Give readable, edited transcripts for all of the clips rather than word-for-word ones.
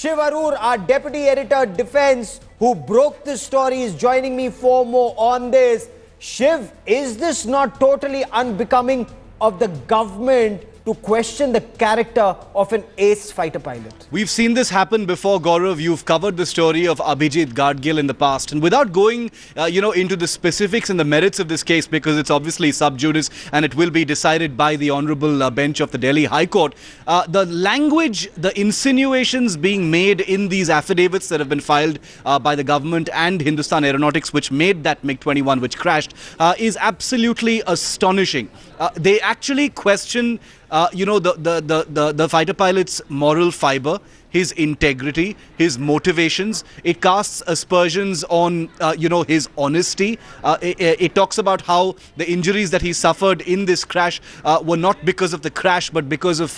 Shiv Arur, our Deputy Editor Defence, who broke this story, is joining me for more on this. Shiv, is this not totally unbecoming of the government to question the character of an ace fighter pilot? We've seen this happen before, Gaurav. You've covered the story of Abhijit Gadgil in the past. And without going, into the specifics and the merits of this case, because it's obviously sub judice and it will be decided by the Honourable Bench of the Delhi High Court, the language, the insinuations being made in these affidavits that have been filed by the government and Hindustan Aeronautics, which made that MiG-21 which crashed, is absolutely astonishing. They actually question the fighter pilot's moral fiber, his integrity, his motivations. It casts aspersions on, his honesty. It talks about how the injuries that he suffered in this crash were not because of the crash, but because of,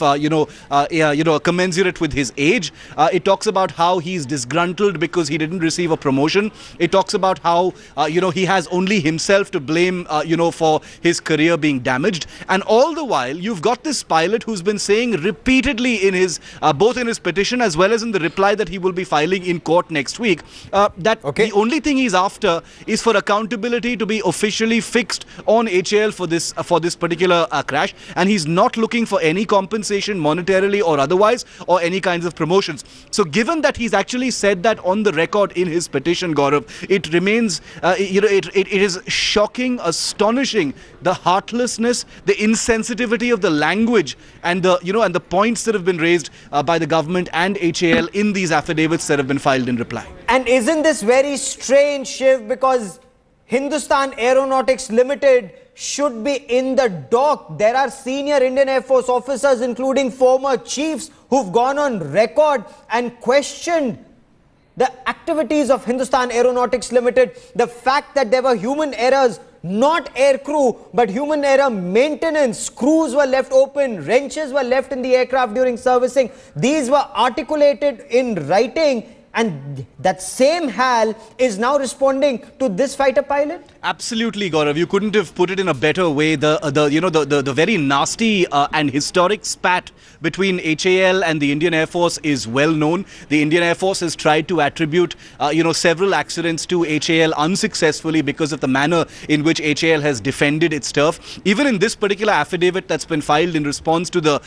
commensurate with his age. It talks about how he's disgruntled because he didn't receive a promotion. It talks about how, he has only himself to blame, for his career being damaged. And all the while, you've got this pilot who's been saying repeatedly in his, both in his petition as well as in the reply that he will be filing in court next week, that the only thing he's after is for accountability to be officially fixed on HAL for this particular crash, and he's not looking for any compensation monetarily or otherwise, or any kinds of promotions. So given that he's actually said that on the record in his petition, Gaurav, it remains, it is shocking, astonishing, the heartlessness, the insensitivity of the language, and the points that have been raised by the government and HAL in these affidavits that have been filed in reply. And isn't this very strange, Shiv, because Hindustan Aeronautics Limited should be in the dock. There are senior Indian Air Force officers, including former chiefs, who've gone on record and questioned the activities of Hindustan Aeronautics Limited, the fact that there were human errors, not air crew, but human error maintenance. Screws were left open, wrenches were left in the aircraft during servicing. These were articulated in writing, and that same HAL is now responding to this fighter pilot? Absolutely, Gaurav. You couldn't have put it in a better way. The very nasty and historic spat between HAL and the Indian Air Force is well known. The Indian Air Force has tried to attribute, several accidents to HAL unsuccessfully because of the manner in which HAL has defended its turf. Even in this particular affidavit that's been filed in response to the,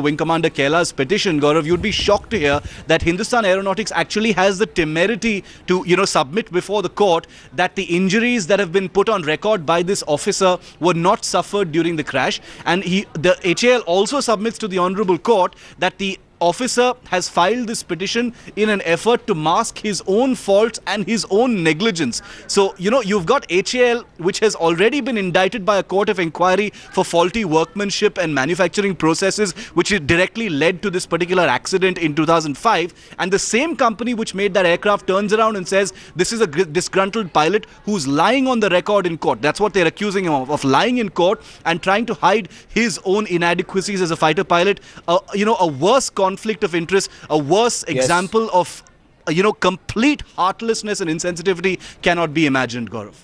Wing Commander Kaila's petition, Gaurav, you'd be shocked to hear that Hindustan Aeronautics actually has the temerity to, submit before the court that the injuries that have been put on record by this officer were not suffered during the crash. And the HAL also submits to the Honourable Court that the officer has filed this petition in an effort to mask his own faults and his own negligence. So, you've got HAL, which has already been indicted by a court of inquiry for faulty workmanship and manufacturing processes, which directly led to this particular accident in 2005. And the same company which made that aircraft turns around and says this is a disgruntled pilot who's lying on the record in court. That's what they're accusing him of lying in court and trying to hide his own inadequacies as a fighter pilot. A worse conflict of interest, a worse example of, complete heartlessness and insensitivity cannot be imagined, Gaurav.